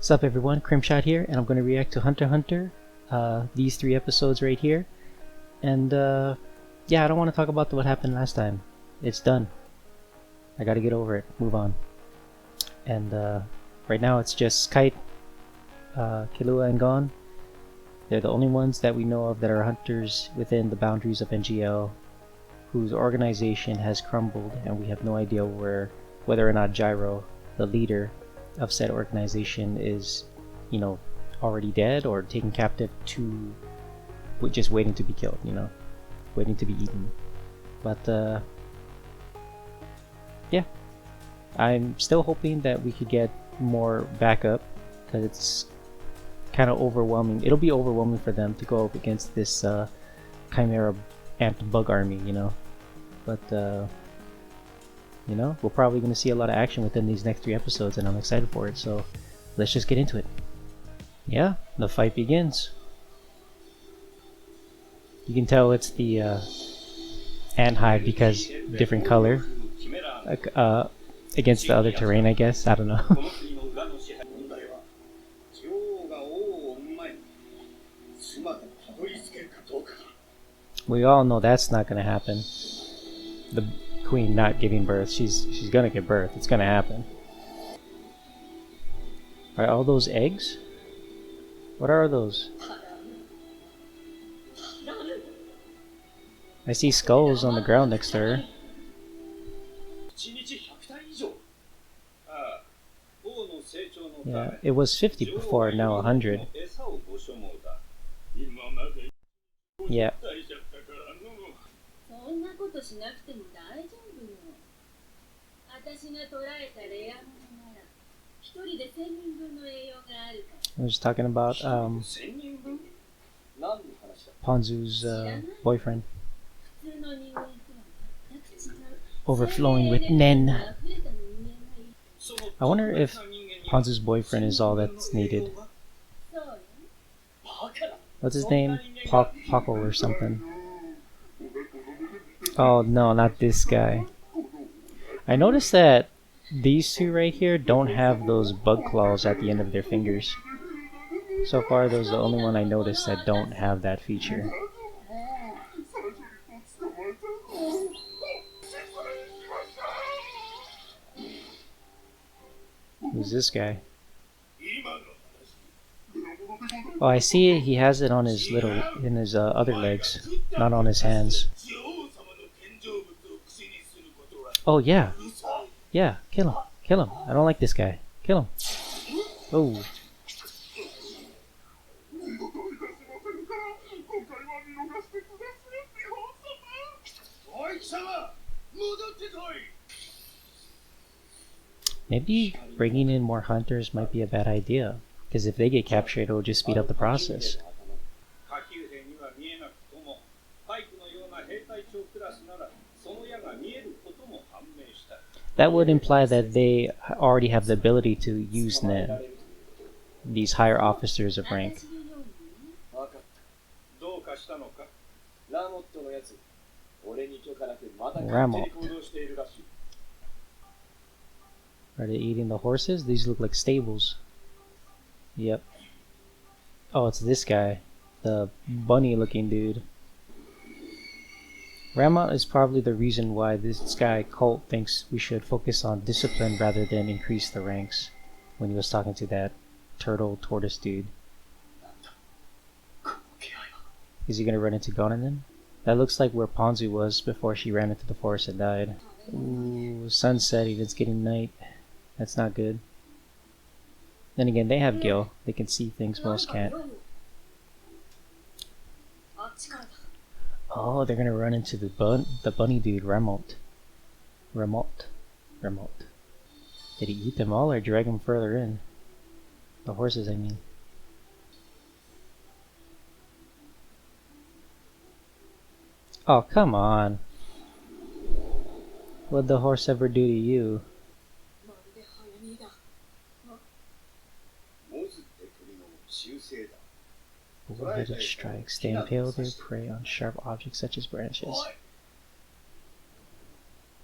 What's up everyone, Crimshot here, and I'm going to react to Hunter x Hunter, these 3 episodes right here. And yeah, I don't want to talk about what happened last time. It's done. I gotta get over it, move on. And right now it's just Kite, Killua, and Gon. They're the only ones that we know of that are hunters within the boundaries of NGL, whose organization has crumbled, and we have no idea whether or not Gyro, the leader of said organization, is, you know, already dead or taken captive to just waiting to be killed, you know, waiting to be eaten. But yeah, I'm still hoping that we could get more backup, because it's kind of overwhelming. It'll be overwhelming for them to go up against this chimera ant bug army, you know. But you know, we're probably going to see a lot of action within these next 3 episodes, and I'm excited for it. So let's just get into it. Yeah, the fight begins. You can tell it's the ant hive because different color against the other terrain, I guess. I don't know. We all know that's not going to happen. The queen not giving birth. She's gonna give birth. It's gonna happen. Are all those eggs? What are those? I see skulls on the ground next to her. Yeah, it was 50 before, now 100. Yeah. I was talking about Ponzu's boyfriend. Overflowing with Nen. I wonder if Ponzu's boyfriend is all that's needed. What's his name? Paco or something. Oh no, not this guy. I noticed that these 2 right here don't have those bug claws at the end of their fingers. So far, those are the only one I noticed that don't have that feature. Who's this guy? Oh, I see it. He has it on his other legs, not on his hands. Oh yeah, yeah. Kill him, kill him. I don't like this guy. Kill him. Oh. Maybe bringing in more hunters might be a bad idea, because if they get captured, it'll just speed up the process. That would imply that they already have the ability to use Nen, these higher officers of rank. Ramot. Are they eating the horses? These look like stables. Yep. Oh, it's this guy. The bunny looking dude. Ramot is probably the reason why this guy Colt thinks we should focus on discipline rather than increase the ranks, when he was talking to that turtle tortoise dude. Is he gonna run into Gonanen? That looks like where Ponzu was before she ran into the forest and died. Ooh, sunset, it's getting night. That's not good. Then again, they have Gil. They can see things most can't. Oh, they're gonna run into the bunny dude, Ramot. Did he eat them all or drag them further in? The horses, I mean. Oh, come on. What'd the horse ever do to you? Bull-headed strikes. They impale their prey on sharp objects such as branches.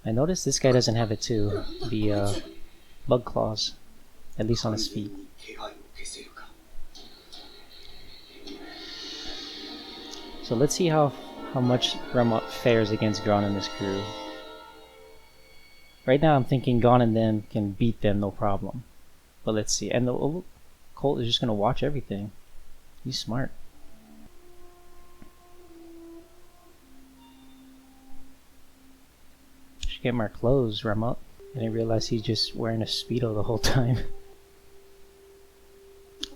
I noticed this guy doesn't have it too. The bug claws. At least on his feet. So let's see how much Remot fares against Gon and his crew. Right now I'm thinking Gon and them can beat them no problem. But let's see. And Colt is just gonna watch everything. He's smart. Should get more clothes, Remot. I didn't realize he's just wearing a Speedo the whole time.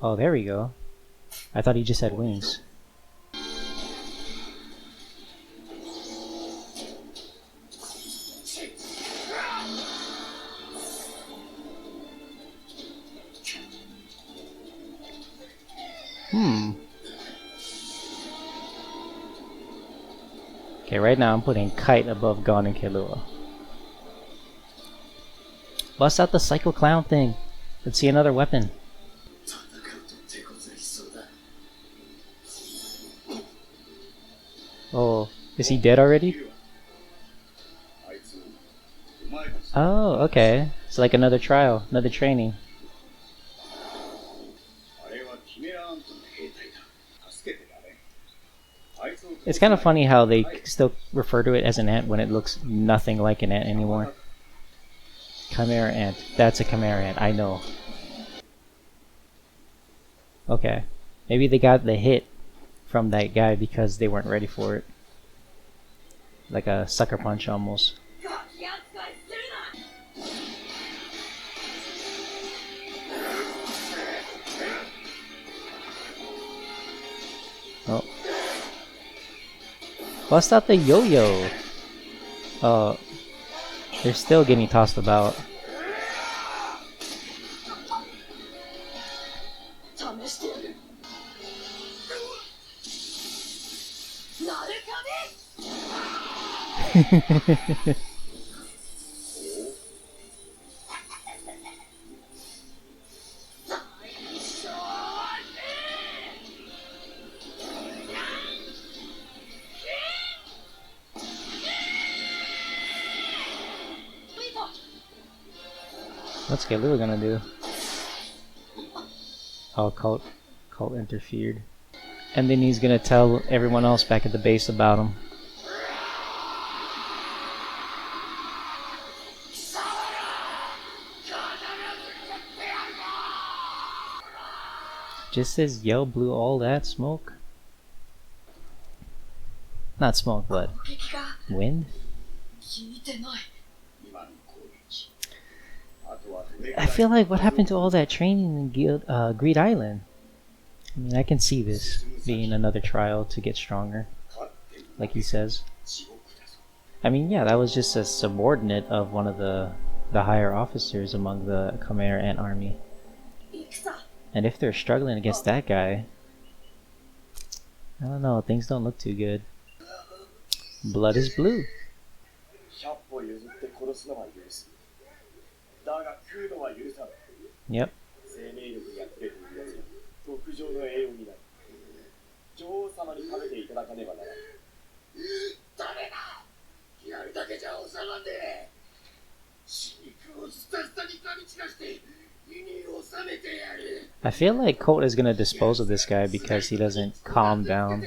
Oh, there we go. I thought he just had wings. Okay, right now I'm putting Kite above Gon and Killua. Bust out the Psycho Clown thing. Let's see another weapon. Oh, is he dead already? Oh, okay. It's like another trial, another training. It's kind of funny how they still refer to it as an ant when it looks nothing like an ant anymore. Chimera ant. That's a chimera ant, I know. Okay. Maybe they got the hit from that guy because they weren't ready for it. Like a sucker punch almost. Oh. Bust out the yo-yo! Oh. They're still getting tossed about. What's Killua gonna do? Oh, Colt interfered. And then he's gonna tell everyone else back at the base about him. Just as Yell blew all that smoke. Not smoke, but wind? I feel like what happened to all that training in Greed Island? I mean, I can see this being another trial to get stronger, like he says. I mean, yeah, that was just a subordinate of one of the higher officers among the Chimera Ant army. And if they're struggling against that guy, I don't know, things don't look too good. Blood is blue. Yep. I feel like Colt is gonna dispose of this guy because he doesn't calm down.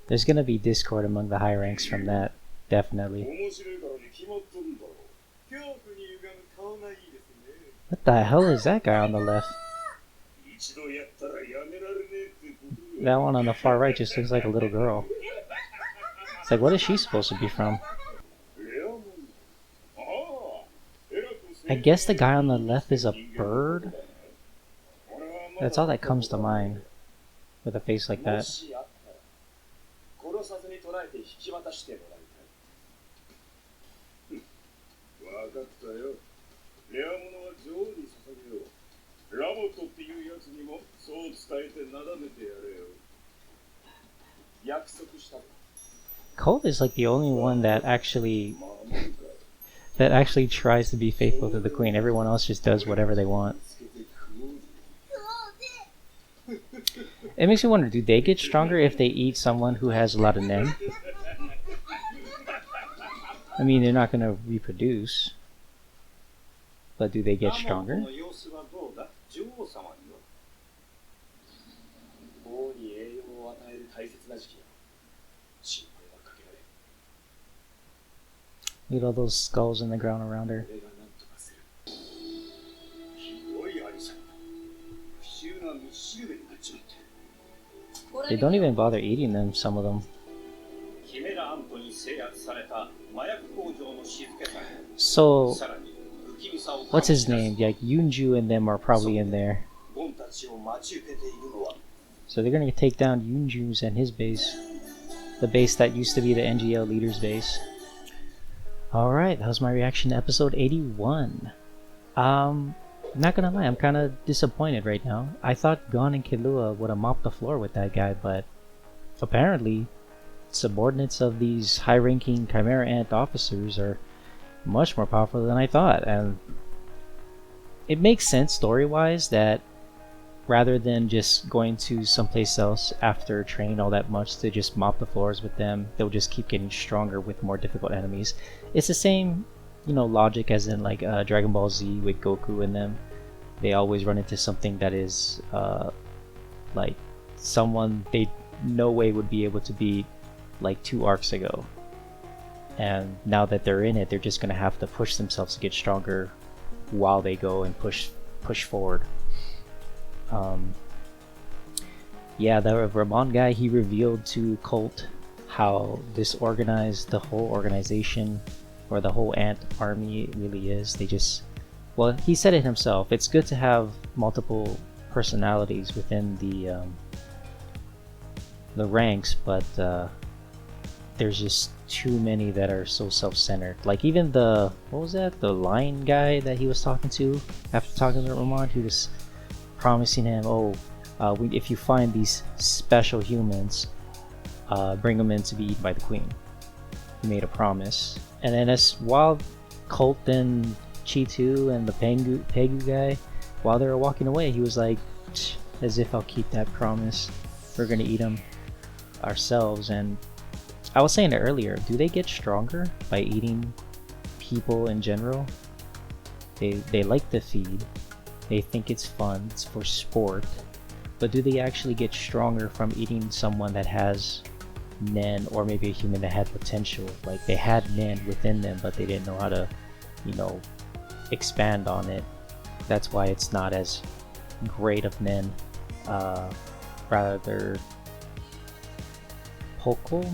There's gonna be discord among the high ranks from that, definitely. What the hell is that guy on the left? That one on the far right just looks like a little girl. It's like, what is she supposed to be from? I guess the guy on the left is a bird? That's all that comes to mind with a face like that. Colt is like the only one that actually tries to be faithful to the queen. Everyone else just does whatever they want. It makes me wonder, do they get stronger if they eat someone who has a lot of nen? I mean, they're not going to reproduce, but do they get stronger? Look at all those skulls in the ground around her. They don't even bother eating them, some of them. So, what's his name? Like Yunju and them are probably in there. So they're gonna take down Yunju's and his base. The base that used to be the NGL leader's base. Alright, that was my reaction to episode 81. Not gonna lie, I'm kinda disappointed right now. I thought Gon and Killua would have mopped the floor with that guy, but apparently subordinates of these high-ranking Chimera Ant officers are much more powerful than I thought, and it makes sense story-wise that rather than just going to someplace else after training all that much to just mop the floors with them, they'll just keep getting stronger with more difficult enemies. It's the same, you know, logic as in like Dragon Ball Z with Goku and them. They always run into something that is like someone they no way would be able to beat like 2 arcs ago, and now that they're in it, they're just gonna have to push themselves to get stronger while they go and push forward. Yeah, the Ramon guy, he revealed to Colt how disorganized the whole organization or the whole ant army really is. They just, well, he said it himself, it's good to have multiple personalities within the ranks, but there's just too many that are so self-centered. Like even the, what was that, the lion guy that he was talking to after talking to Ramon, he was promising him, oh, if you find these special humans, bring them in to be eaten by the queen. He made a promise. And then as while Colt and Chi2 and the Pegu guy, while they were walking away, he was like, as if I'll keep that promise, we're gonna eat them ourselves. And I was saying it earlier, do they get stronger by eating people in general? They like to feed, they think it's fun, it's for sport, but do they actually get stronger from eating someone that has nen, or maybe a human that had potential? Like they had nen within them, but they didn't know how to, you know, expand on it. That's why it's not as great of nen. Rather, Poco,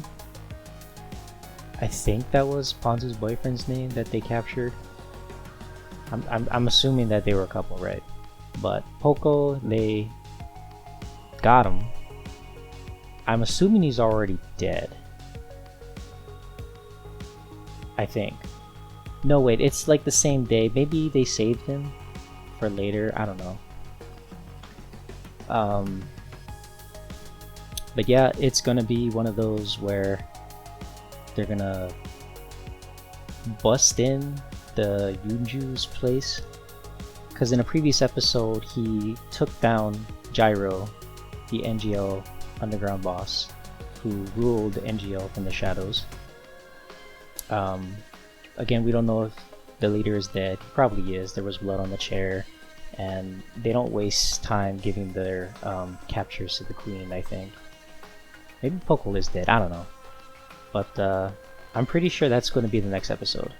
I think that was Ponzu's boyfriend's name that they captured. I'm assuming that they were a couple, right? But Poco, they got him. I'm assuming he's already dead. I think. No, wait, it's like the same day. Maybe they saved him for later. I don't know. But yeah, it's gonna be one of those where they're gonna bust in the Yunju's place, because in a previous episode he took down Gyro, the NGL underground boss who ruled the NGL from the shadows. Again, we don't know if the leader is dead. He probably is. There was blood on the chair, and they don't waste time giving their captures to the queen, I think. Maybe Poco is dead, I don't know. But I'm pretty sure that's going to be the next episode.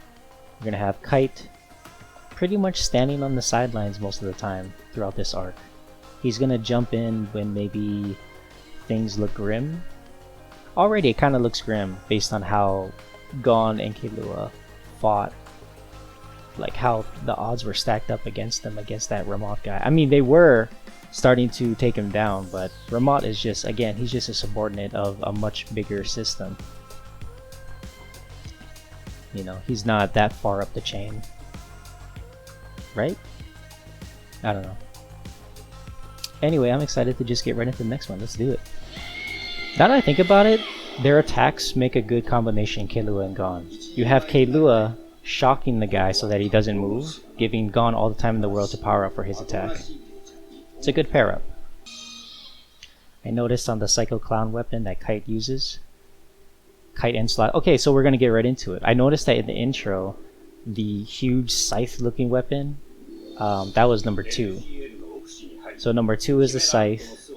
We're going to have Kite pretty much standing on the sidelines most of the time throughout this arc. He's going to jump in when maybe things look grim. Already it kind of looks grim based on how Gon and Killua fought. Like how the odds were stacked up against them, against that Ramot guy. I mean, they were starting to take him down, but Ramot is just, again, he's just a subordinate of a much bigger system. You know, he's not that far up the chain. Right? I don't know. Anyway, I'm excited to just get right into the next one. Let's do it. Now that I think about it, Their attacks make a good combination, Kahlua and Gon. You have Kahlua shocking the guy so that he doesn't move, giving Gon all the time in the world to power up for his attack. It's a good pair up. I noticed on the Psycho Clown weapon that Kite uses, Kite and Slot. Okay, so we're gonna get right into it. I noticed that in the intro, the huge scythe-looking weapon, that was number 2. So number 2 is the scythe,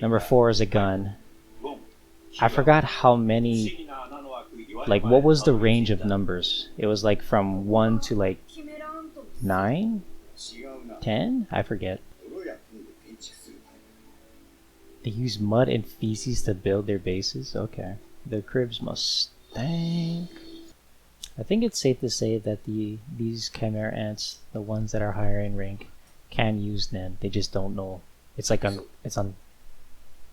number 4 is a gun. I forgot how many, like what was the range of numbers? It was like from 1 to like 9? 10? I forget. They use mud and feces to build their bases? Okay. Their cribs must stink. I think it's safe to say that these Chimera Ants, the ones that are higher in rank, can use Nen. They just don't know. It's like it's on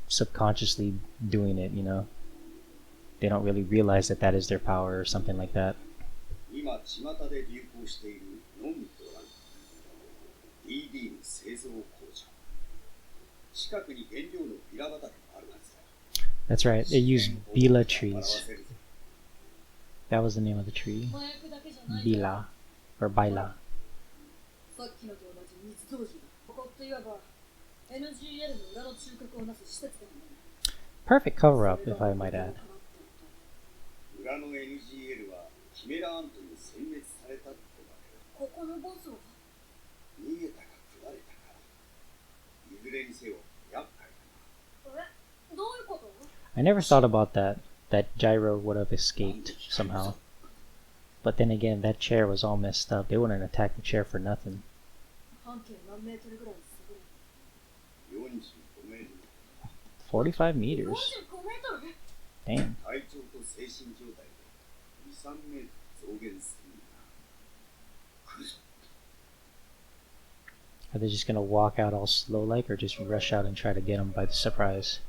subconsciously doing it, you know? They don't really realize that that is their power or something like that. That's right, they use Bila trees. That was the name of the tree. Bila. Or Baila. Perfect cover up, if I might add. I never thought about that Gyro would have escaped somehow. But then again, that chair was all messed up. They wouldn't attack the chair for nothing. 45 meters? Damn. Are they just gonna walk out all slow like, or just rush out and try to get them by the surprise?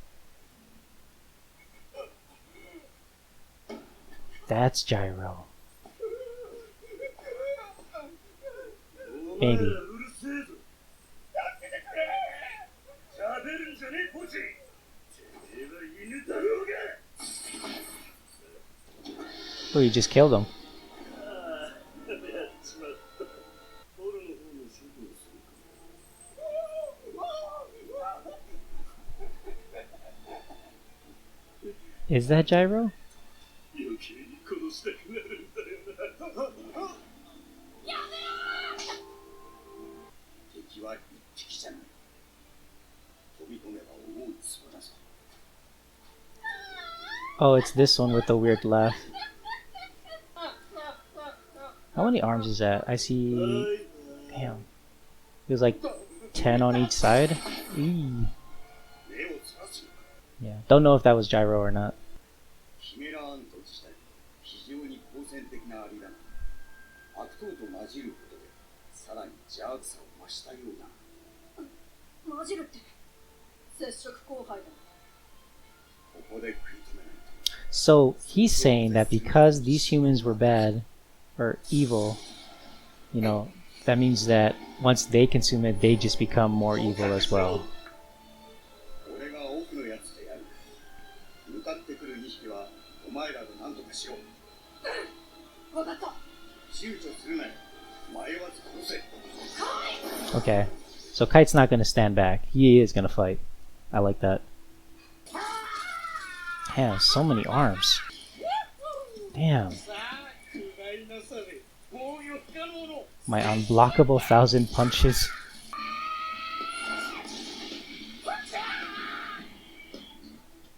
That's Gyro. Maybe. Oh, you just killed him. Is that Gyro? Oh, it's this one with the weird laugh. How many arms is that? I see... Damn. There's like 10 on each side. Eee. Yeah, don't know if that was Gyro or not. So he's saying that because these humans were bad or evil, you know, that means that once they consume it, they just become more evil as well. Okay, so Kite's not gonna stand back. He is gonna fight. I like that. Damn, so many arms. Damn. My unblockable 1,000 punches.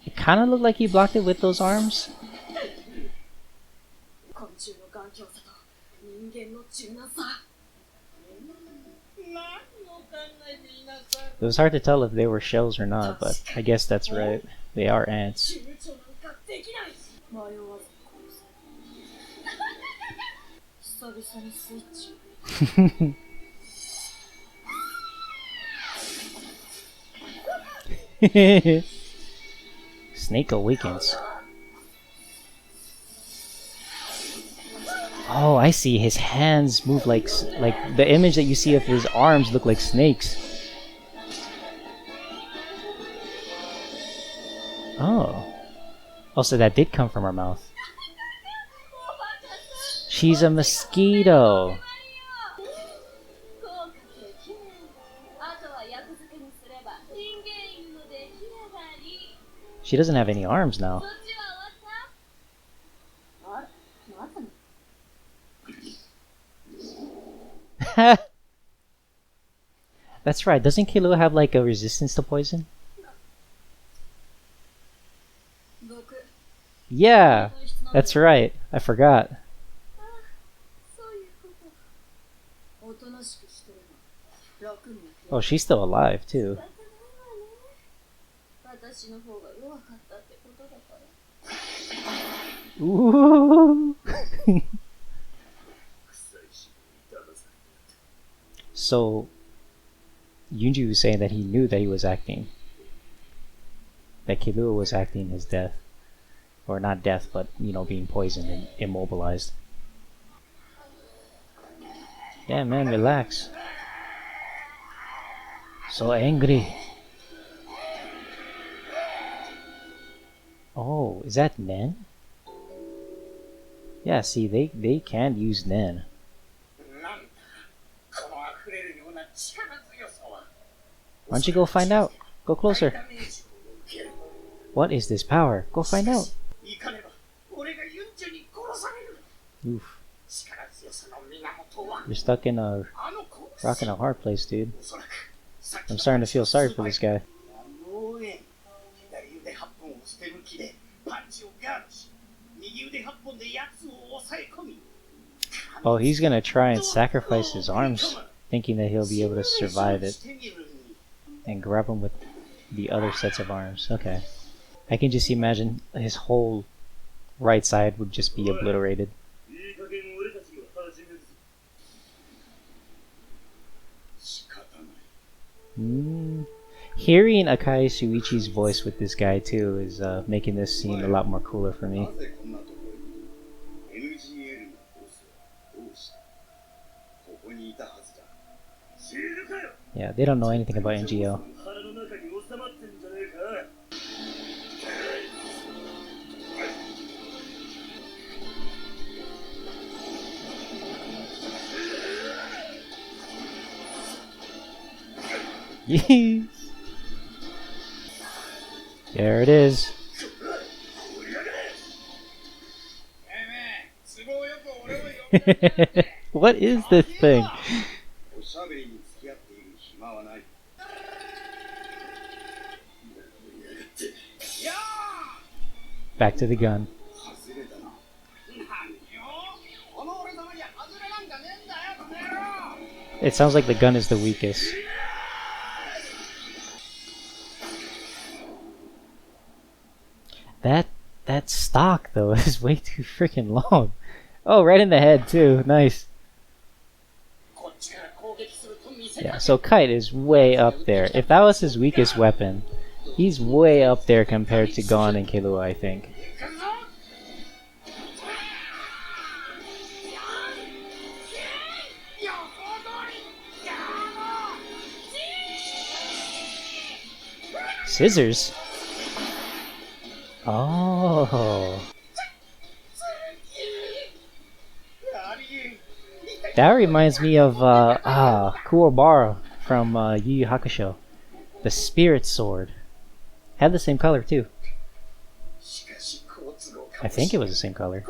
It kind of looked like he blocked it with those arms. It was hard to tell if they were shells or not, but I guess that's right. They are ants. Snake awakens. Oh, I see. His hands move like the image that you see of his arms look like snakes. Oh. Oh, so that did come from her mouth. She's a mosquito. She doesn't have any arms now. That's right. Doesn't Killua have like a resistance to poison? Yeah, that's right. I forgot. Oh, she's still alive too. Ooh. So, Yunji was saying that he knew that he was acting. That Killua was acting his death. Or not death, but, you know, being poisoned and immobilized. Damn, man, relax. So angry. Oh, is that Nen? Yeah, see, they can use Nen. Why don't you go find out? Go closer. What is this power? Go find out. Oof. You're stuck in a rock and a hard place, dude. I'm starting to feel sorry for this guy. Oh, he's gonna try and sacrifice his arms, thinking that he'll be able to survive it. And grab him with the other sets of arms. Okay. I can just imagine his whole right side would just be obliterated. Hearing Akai Shuichi's voice with this guy too is making this scene a lot more cooler for me. Yeah, they don't know anything about NGO. Yes. There it is. What is this thing? Back to the gun. It sounds like the gun is the weakest. That stock though is way too freaking long. Oh, right in the head too. Nice. Yeah, so Kite is way up there. If that was his weakest weapon, he's way up there compared to Gon and Killua, I think. Scissors? Oh. That reminds me of Kuwabara from Yu Yu Hakusho. The Spirit Sword. Had the same color too. I think it was the same color.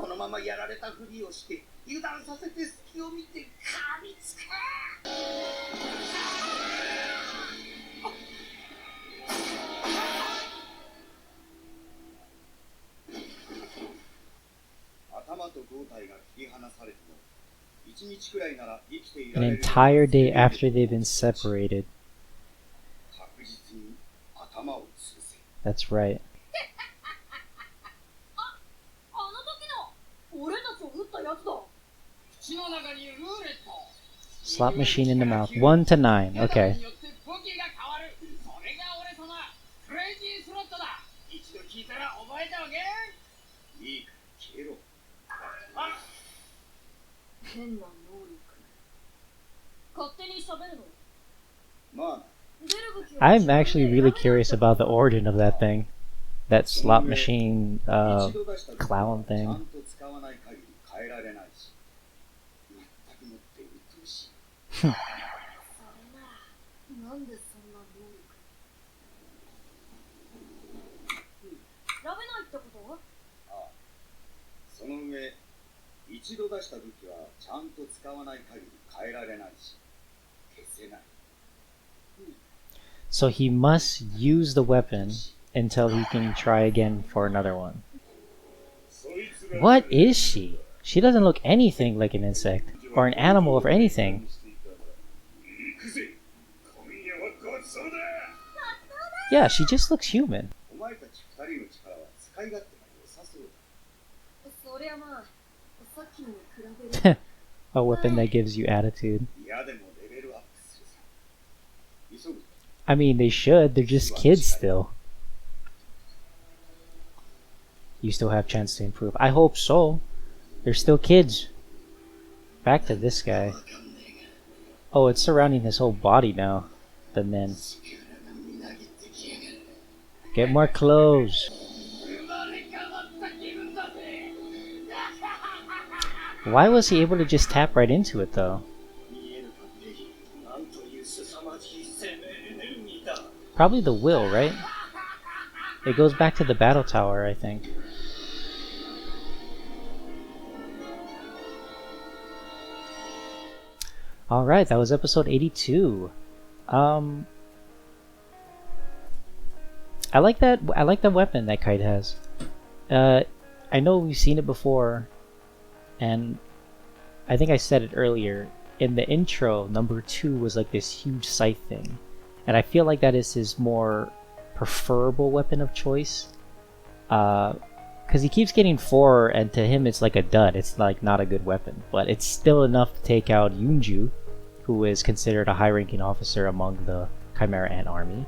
An entire day after they've been separated. That's right. Slot machine in the mouth. 1 to 9. Okay. I'm actually really curious about the origin of that thing. that slot machine clown thing. So he must use the weapon until he can try again for another one. What is she? She doesn't look anything like an insect or an animal or anything. Yeah, she just looks human. A weapon that gives you attitude. I mean, they should. They're just kids still. You still have chance to improve. I hope so. They're still kids. Back to this guy. Oh, it's surrounding his whole body now. The men. Get more clothes. Why was he able to just tap right into it though? Probably the will, right? It goes back to the battle tower, I think. Alright, that was episode 82. I like that. I like the weapon that Kite has. I know we've seen it before, and I think I said it earlier. In the intro, number 2 was like this huge scythe thing. And I feel like that is his more preferable weapon of choice. Because he keeps getting 4, and to him it's like a dud. It's like not a good weapon. But it's still enough to take out Yunju, who is considered a high-ranking officer among the Chimera Ant army.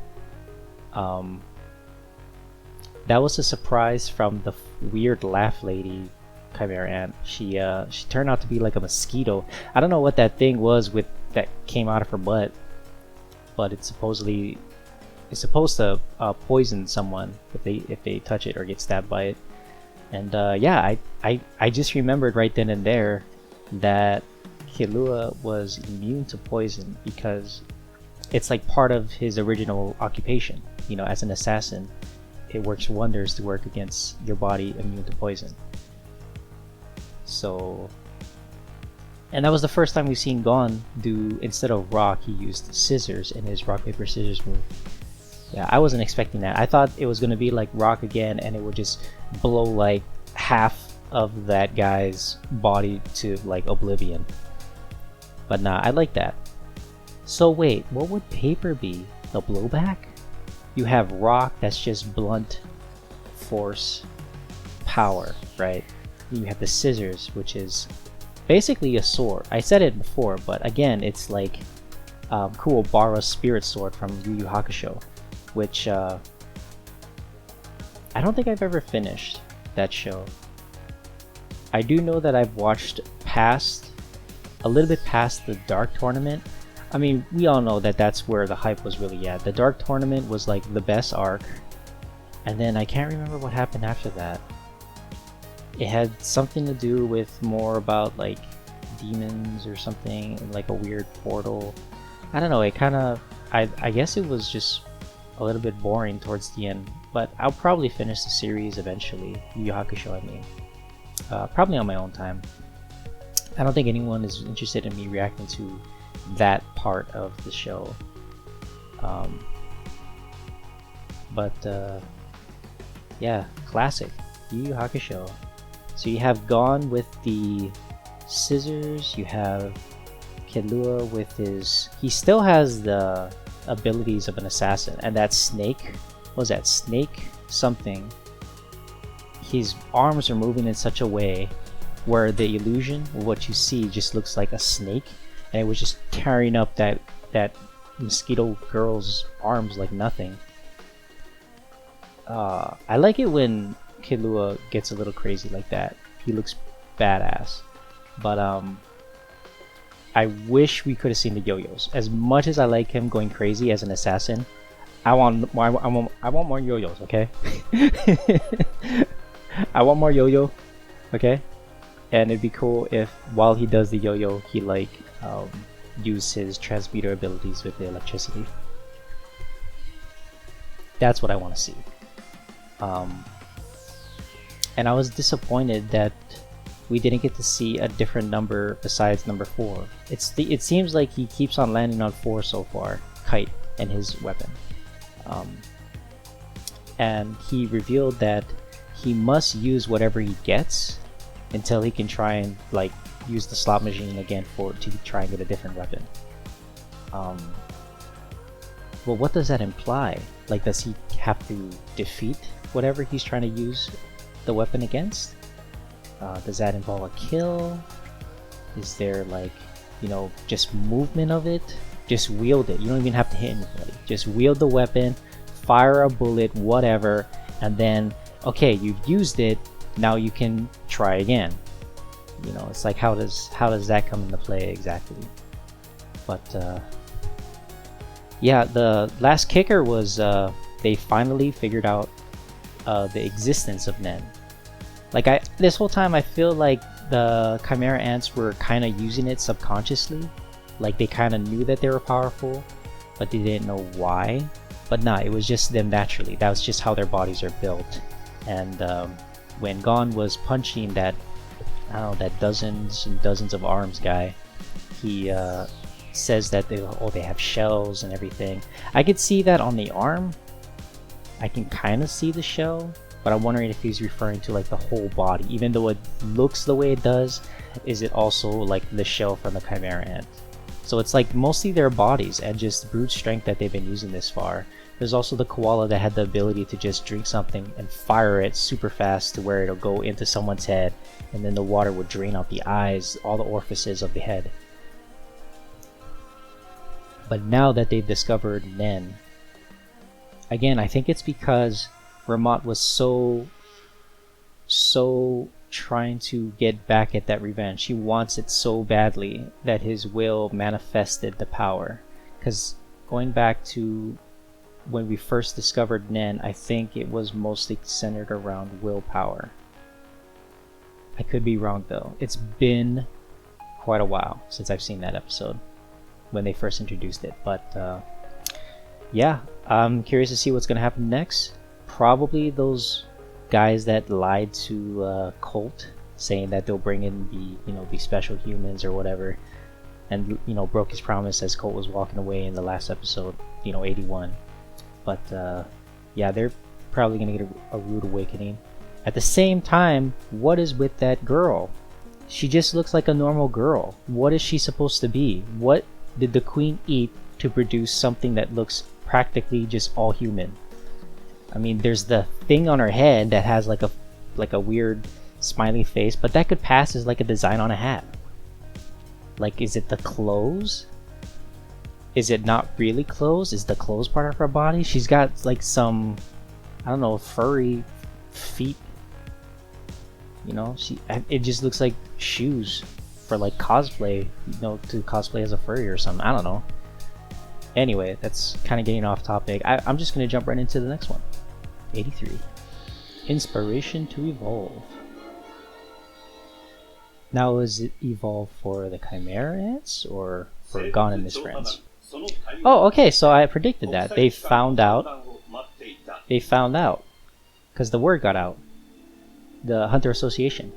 That was a surprise from the weird laugh lady Chimera Ant. She turned out to be like a mosquito. I don't know what that thing was with that came out of her butt. But it's supposed to poison someone if they touch it or get stabbed by it. And yeah, I just remembered right then and there that Killua was immune to poison because it's like part of his original occupation. You know, as an assassin, it works wonders to work against your body immune to poison. So, and that was the first time we've seen Gon do, instead of rock, he used scissors in his rock paper scissors move. Yeah, I wasn't expecting that. I thought it was gonna be like rock again, and it would just blow like half of that guy's body to like oblivion. But nah, I like that. So wait, what would paper be? The blowback? You have rock, that's just blunt force power, right? You have the scissors, which is basically a sword. I said it before, but again, it's like Kuwabara's spirit sword from Yu Yu Hakusho, which I don't think I've ever finished that show. I do know that I've watched a little bit past the Dark Tournament. I mean, we all know that that's where the hype was really at. The Dark Tournament was like the best arc, and then I can't remember what happened after that. It had something to do with more about like demons or something, and like a weird portal. I don't know, it kind of, I guess it was just a little bit boring towards the end, but I'll probably finish the series eventually. Yu Yu Hakusho, I mean. Probably on my own time. I don't think anyone is interested in me reacting to that part of the show. Yeah, classic Yu Yu Hakusho. So you have Gon with the scissors, you have Killua with his... He still has the abilities of an assassin, and that snake... What was that? Snake something. His arms are moving in such a way where the illusion of what you see just looks like a snake, and it was just tearing up that mosquito girl's arms like nothing. I like it when Killua gets a little crazy like that. He looks badass. But I wish we could have seen the yo-yos. As much as I like him going crazy as an assassin, I want more. I want more yo-yos. Okay. I want more yo-yo. Okay. And it'd be cool if while he does the yo-yo, he like use his transmuter abilities with the electricity. That's what I want to see. And I was disappointed that we didn't get to see a different number besides number 4. It seems like he keeps on landing on 4 so far, Kite and his weapon. And he revealed that he must use whatever he gets until he can try and like use the slot machine again to try and get a different weapon. Well, what does that imply? Like, does he have to defeat whatever he's trying to use the weapon against? Does that involve a kill? Is there like, you know, just movement of it? Just wield it. You don't even have to hit anybody. Just wield the weapon, fire a bullet, whatever, and then, okay, you've used it, now you can try again. You know, it's like, how does that come into play exactly? But yeah, the last kicker was they finally figured out the existence of Nen. Like, this whole time I feel like the Chimera Ants were kind of using it subconsciously. Like, they kind of knew that they were powerful, but they didn't know why. But nah, it was just them naturally. That was just how their bodies are built. And when Gon was punching that, I don't know, that dozens and dozens of arms guy, he says that they have shells and everything. I could see that on the arm. I can kind of see the shell, but I'm wondering if he's referring to like the whole body. Even though it looks the way it does, is it also like the shell from the Chimera Ant? So it's like mostly their bodies and just brute strength that they've been using this far. There's also the koala that had the ability to just drink something and fire it super fast to where it'll go into someone's head, and then the water would drain out the eyes, all the orifices of the head. But now that they've discovered Nen, again, I think it's because Ramat was so trying to get back at that revenge. He wants it so badly that his will manifested the power. Because going back to when we first discovered Nen, I think it was mostly centered around willpower. I could be wrong though. It's been quite a while since I've seen that episode when they first introduced it. But yeah, I'm curious to see what's going to happen next. Probably those guys that lied to Colt, saying that they'll bring in the special humans or whatever, and broke his promise as Colt was walking away in the last episode, 81. But yeah, they're probably gonna get a rude awakening. At the same time, what is with that girl? She just looks like a normal girl. What is she supposed to be? What did the queen eat to produce something that looks practically just all human? I mean, there's the thing on her head that has like a weird smiley face, but that could pass as like a design on a hat. Like, is it the clothes? Is it not really clothes? Is the clothes part of her body? She's got like some, I don't know, furry feet. It just looks like shoes for like cosplay, to cosplay as a furry or something. I don't know. Anyway, that's kind of getting off topic. I'm just going to jump right into the next one. 83. Inspiration to evolve. Now, is it evolve for the Chimera Ants or for Gon and his friends? Oh, okay, so I predicted that. They found out. Because the word got out. The Hunter Association.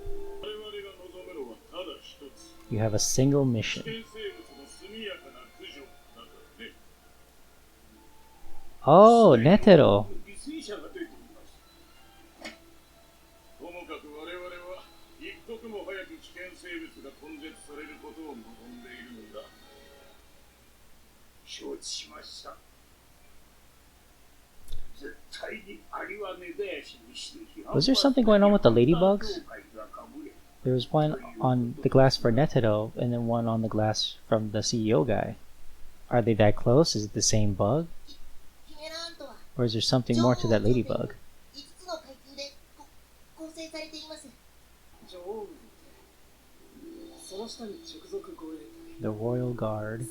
You have a single mission. Oh, Netero. Was there something going on with the ladybugs? There was one on the glass for Netero, and then one on the glass from the CEO guy. Are they that close? Is it the same bug? Or is there something more to that ladybug? The Royal Guard.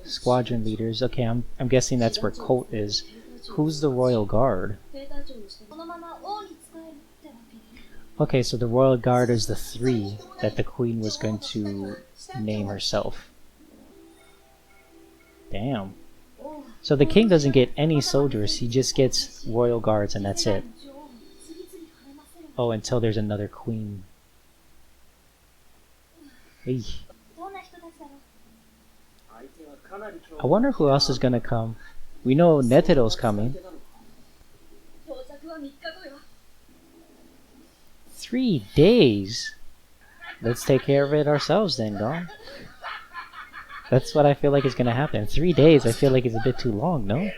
Squadron leaders. Okay, I'm guessing that's where Colt is. Who's the Royal Guard? Okay, so the Royal Guard is the 3 that the Queen was going to name herself. Damn. So the king doesn't get any soldiers, he just gets Royal Guards and that's it. Oh, until there's another queen. Hey. I wonder who else is gonna come. We know Netero's coming. 3 days? Let's take care of it ourselves then, Gon. That's what I feel like is gonna happen. 3 days, I feel like it's a bit too long, no?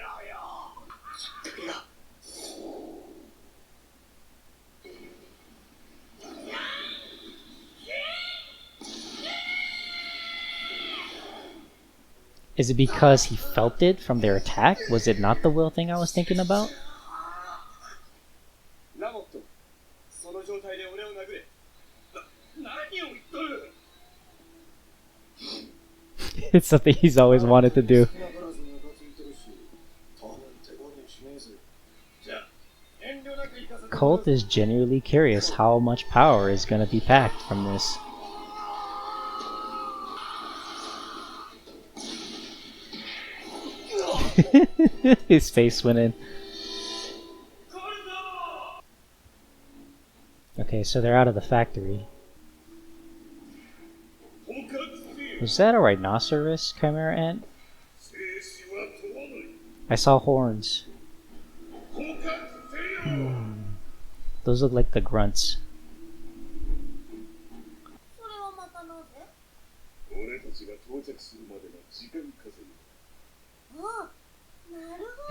Is it because he felt it from their attack? Was it not the will thing I was thinking about? It's something he's always wanted to do. Colt is genuinely curious how much power is going to be packed from this. His face went in. Okay, so they're out of the factory. Was that a rhinoceros chimera ant? I saw horns. Those look like the grunts.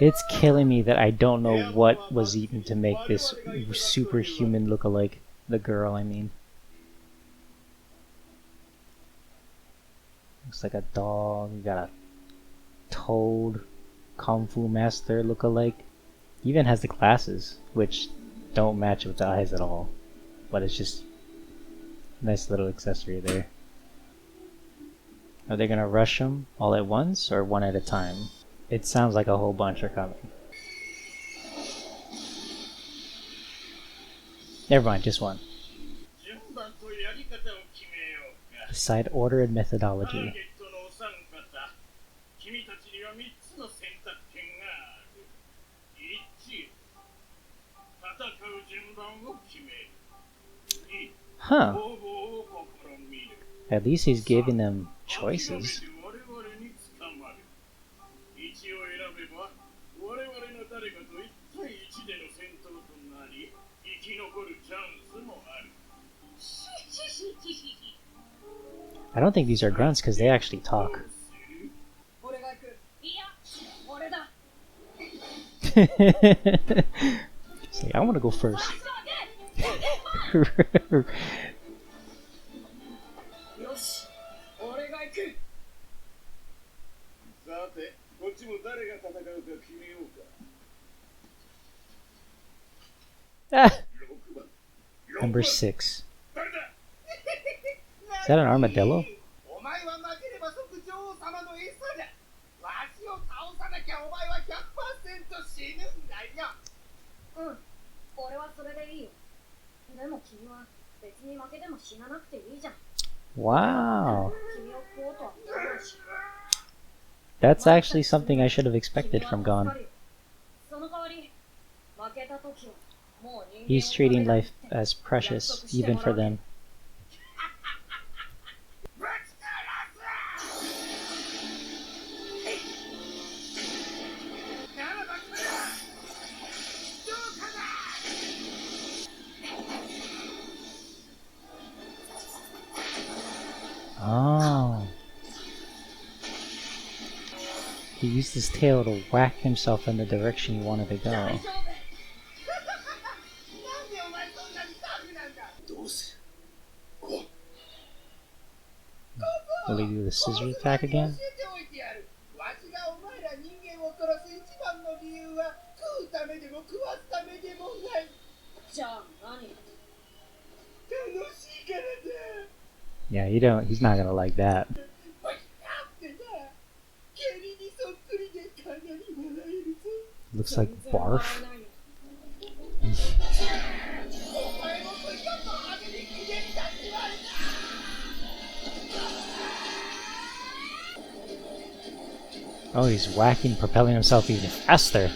It's killing me that I don't know what was eaten to make this superhuman look-alike. The girl, I mean. Looks like a dog. You got a toad, kung fu master look-alike. Even has the glasses, which don't match with the eyes at all. But it's just a nice little accessory there. Are they gonna rush them all at once or one at a time? It sounds like a whole bunch are coming. Never mind, just one. Decide order and methodology. Huh. At least he's giving them choices. I don't think these are grunts because they actually talk. Say, I want to go first. Number 6. Is that an armadillo? Wow. That's actually something I should have expected from Gon. He's treating life as precious, even for them. Oh. He used his tail to whack himself in the direction he wanted to go. Will he do the scissor attack again? Yeah, he's not gonna like that. looks like barf. Oh, he's whacking, propelling himself even faster.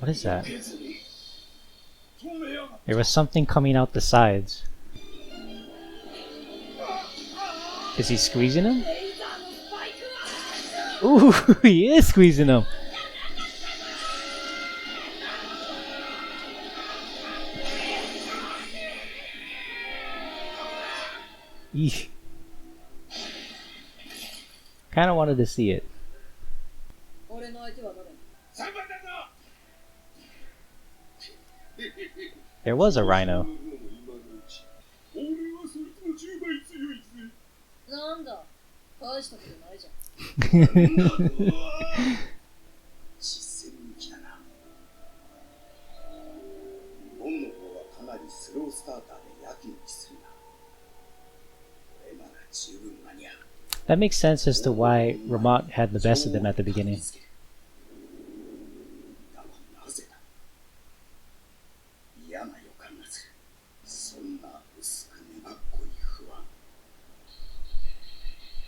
What is that? There was something coming out the sides. Is he squeezing him? Ooh, he is squeezing him. Eesh. Kinda wanted to see it. There was a rhino. That makes sense as to why Ramat had the best of them at the beginning.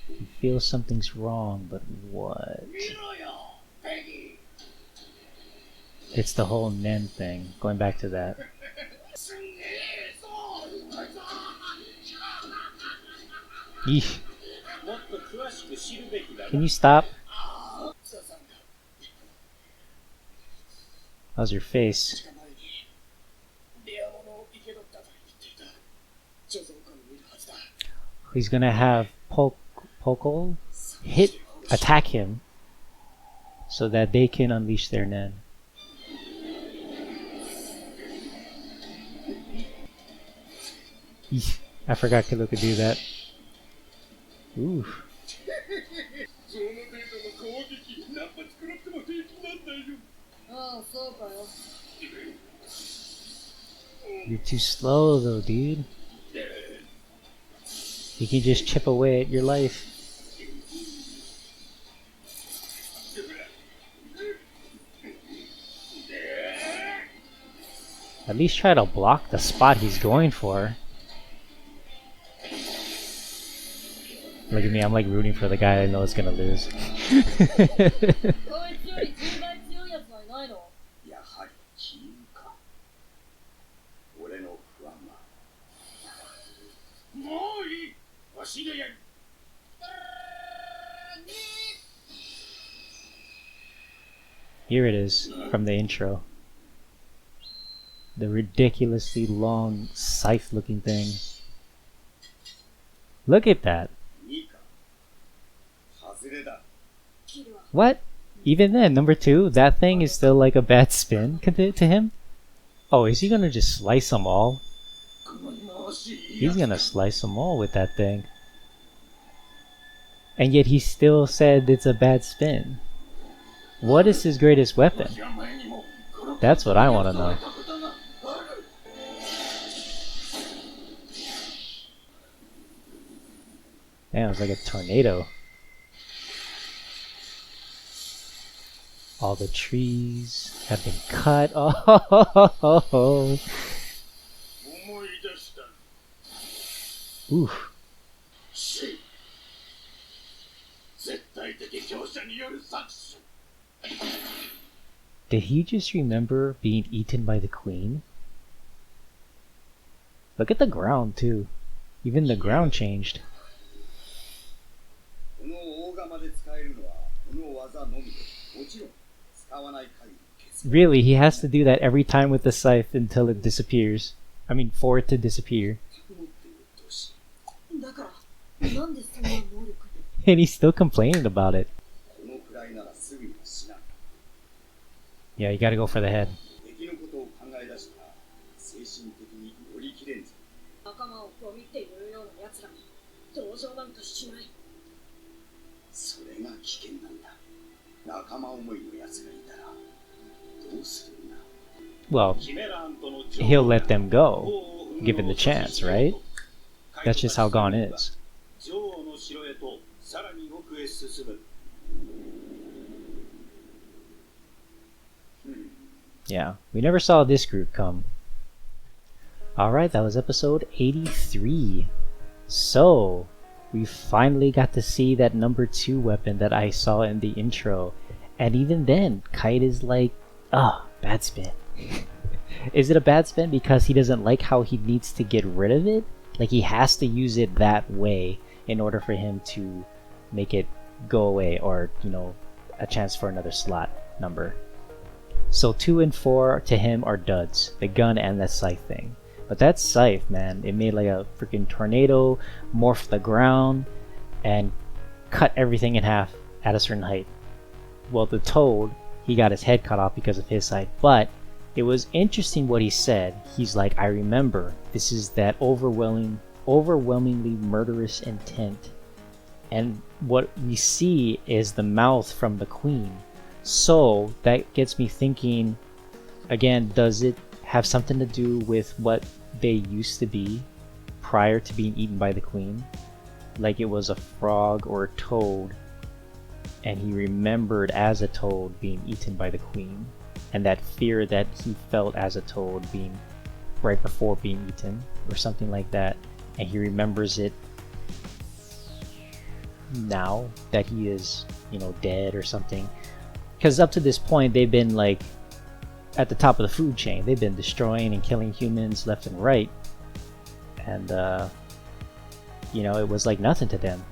He feels something's wrong, but what? It's the whole Nen thing. Going back to that. Eesh. Can you stop? How's your face? He's gonna have Pokol attack him so that they can unleash their Nen. Eesh. I forgot Kilo could do that. Ooh. You're too slow though, dude. You can just chip away at your life. At least try to block the spot he's going for. Look at me, I'm like rooting for the guy I know is gonna lose. Here it is, from the intro. The ridiculously long, scythe-looking thing. Look at that! What? Even then, number 2, that thing is still like a bad spin to him? Oh, is he gonna just slice them all? He's gonna slice them all with that thing. And yet he still said it's a bad spin. What is his greatest weapon? That's what I want to know. Damn, it's like a tornado. All the trees have been cut. Oh, oof. Did he just remember being eaten by the queen? Look at the ground too. Even the ground changed. Really, he has to do that every time with the scythe until it disappears. I mean, for it to disappear. And he's still complaining about it. Yeah, you gotta go for the head. Well, he'll let them go, given the chance, right? That's just how Gon is. Yeah, we never saw this group come. Alright, that was episode 83. So, we finally got to see that number 2 weapon that I saw in the intro. And even then, Kite is like, bad spin. Is it a bad spin because he doesn't like how he needs to get rid of it? Like he has to use it that way in order for him to make it go away, or, you know, a chance for another slot number. So 2 and 4 to him are duds, the gun and that scythe thing. But that scythe, man, it made like a freaking tornado, morph the ground, and cut everything in half at a certain height. Well, the toad, he got his head cut off because of his scythe, but it was interesting what he said. He's like, I remember, this is that overwhelmingly murderous intent. And what we see is the mouth from the queen. So that gets me thinking, again, does it have something to do with what they used to be prior to being eaten by the queen? Like it was a frog or a toad, and he remembered as a toad being eaten by the queen, and that fear that he felt as a toad being right before being eaten, or something like that, and he remembers it now that he is, you know, dead or something. Because up to this point, they've been like at the top of the food chain. They've been destroying and killing humans left and right, and you know, it was like nothing to them.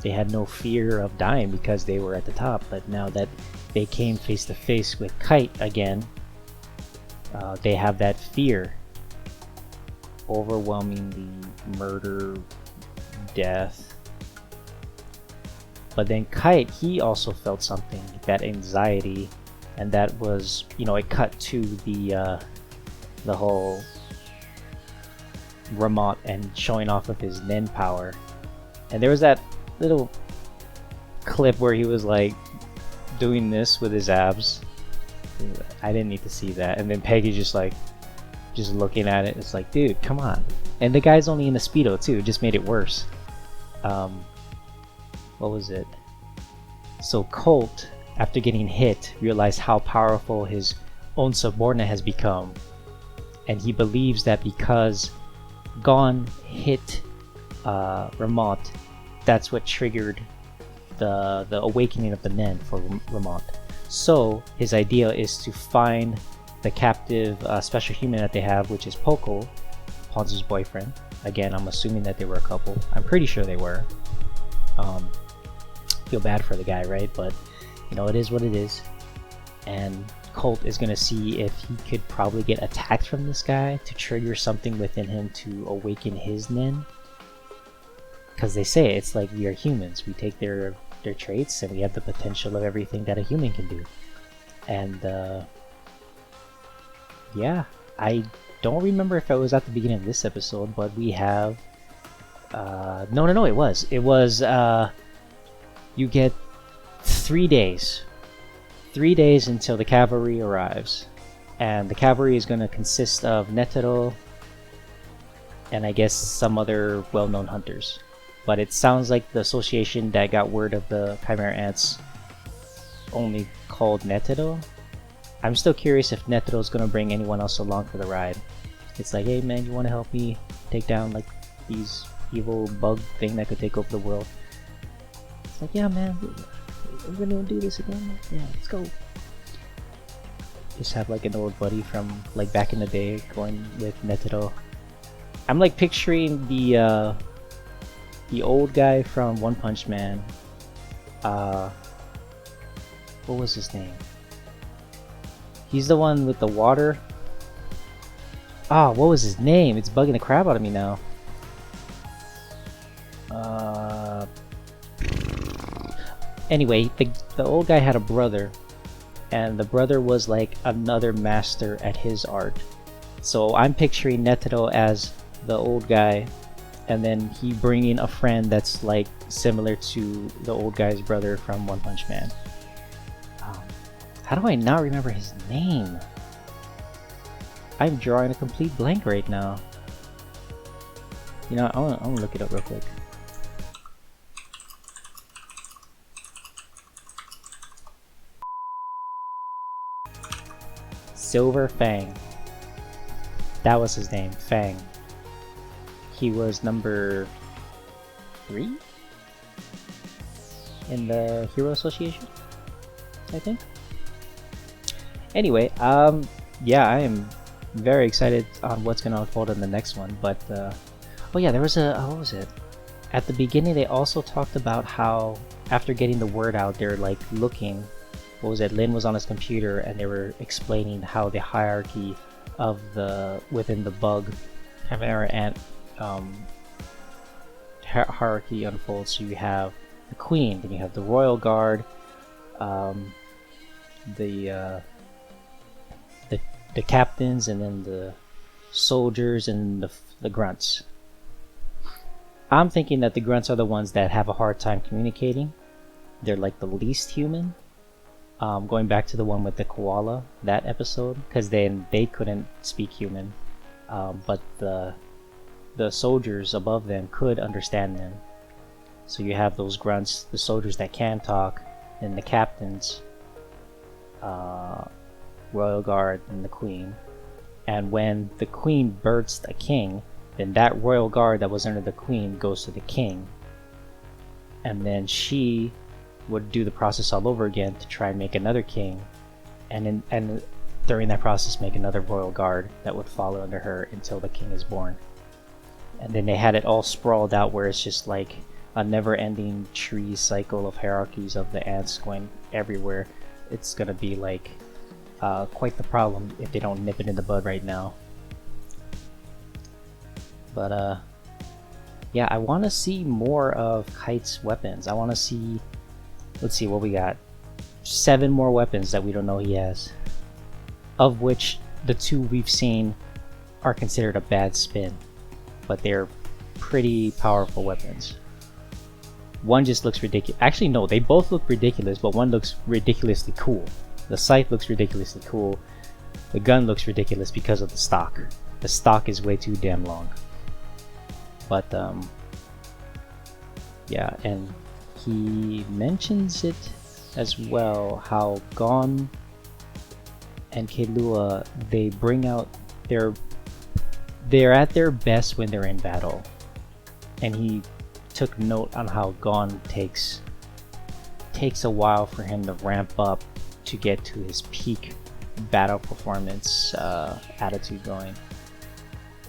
They had no fear of dying because they were at the top. But now that they came face to face with Kite again, they have that fear. Overwhelmingly murder, death. But then Kite, he also felt something, that anxiety, and that was, you know, it cut to the whole Ramot and showing off of his Nen power. And there was that little clip where he was like doing this with his abs. I didn't need to see that. And then Peggy just looking at it. It's like, dude, come on. And the guy's only in a Speedo too. It just made it worse. What was it? So Colt, after getting hit, realized how powerful his own subordinate has become. And he believes that because Gon hit Ramot, that's what triggered the awakening of the Nen for Ramot. So his idea is to find the captive special human that they have, which is Poco, Ponzo's boyfriend. Again, I'm assuming that they were a couple. I'm pretty sure they were. Feel bad for the guy, right? But you know, it is what it is. And Colt is gonna see if he could probably get attacked from this guy to trigger something within him to awaken his Nen. Because they say it's like we are humans. We take their traits and we have the potential of everything that a human can do. And yeah, I don't remember if it was at the beginning of this episode, but we have no, it was you get 3 days until the cavalry arrives, and the cavalry is going to consist of Netero and I guess some other well-known hunters. But it sounds like the association that got word of the Chimera Ants only called Netero. I'm still curious if Netero is going to bring anyone else along for the ride. It's like, hey man, you want to help me take down like these evil bug thing that could take over the world? It's like, yeah man, we're gonna do this again. Yeah, let's go. Just have like an old buddy from like back in the day going with Netero. I'm like picturing the old guy from One Punch Man. What was his name? He's the one with the water. What was his name? It's bugging the crap out of me now. Anyway, the old guy had a brother, and the brother was like another master at his art. So I'm picturing Netero as the old guy, and then he bringing a friend that's like similar to the old guy's brother from One Punch Man. How do I not remember his name? I'm drawing a complete blank right now. You know, I wanna look it up real quick. Silver Fang. That was his name, Fang. He was number 3 in the Hero Association, I think. Anyway, yeah, I am very excited on what's gonna unfold in the next one. But oh yeah, there was a what was it? At the beginning, they also talked about how after getting the word out, they're like looking. What was it? Lin was on his computer, and they were explaining how the hierarchy of within the bug chimera ant hierarchy unfolds. So you have the queen, then you have the royal guard, the captains, and then the soldiers and the grunts. I'm thinking that the grunts are the ones that have a hard time communicating. They're like the least human. Going back to the one with the koala, that episode, because then they couldn't speak human, but the soldiers above them could understand them. So you have those grunts, the soldiers that can talk, and the captains, royal guard, and the queen. And when the queen births a king, then that royal guard that was under the queen goes to the king, and then she would do the process all over again to try and make another king, and during that process make another royal guard that would follow under her until the king is born. And then they had it all sprawled out where it's just like a never-ending tree cycle of hierarchies of the ants going everywhere. It's gonna be like quite the problem if they don't nip it in the bud right now. But yeah, I want to see more of Kite's weapons. I want to see, let's see what we got. 7 more weapons that we don't know he has, of which the 2 we've seen are considered a bad spin, but they're pretty powerful weapons. One just looks ridiculous. Actually, no, they both look ridiculous, but one looks ridiculously cool. The scythe looks ridiculously cool. The gun looks ridiculous because of the stock. The stock is way too damn long. But yeah, and he mentions it as well, how Gon and Kahlua, they bring out they're at their best when they're in battle. And he took note on how Gon takes a while for him to ramp up to get to his peak battle performance attitude going,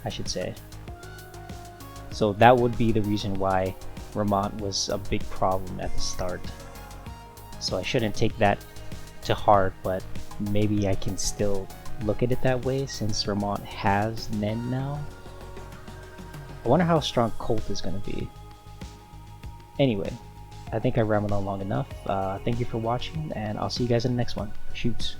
I should say. So that would be the reason why Ramont was a big problem at the start. So I shouldn't take that to heart, but maybe I can still look at it that way since Ramont has Nen now. I wonder how strong Colt is going to be. Anyway, I think I rambled on long enough. Thank you for watching, and I'll see you guys in the next one. Shoots.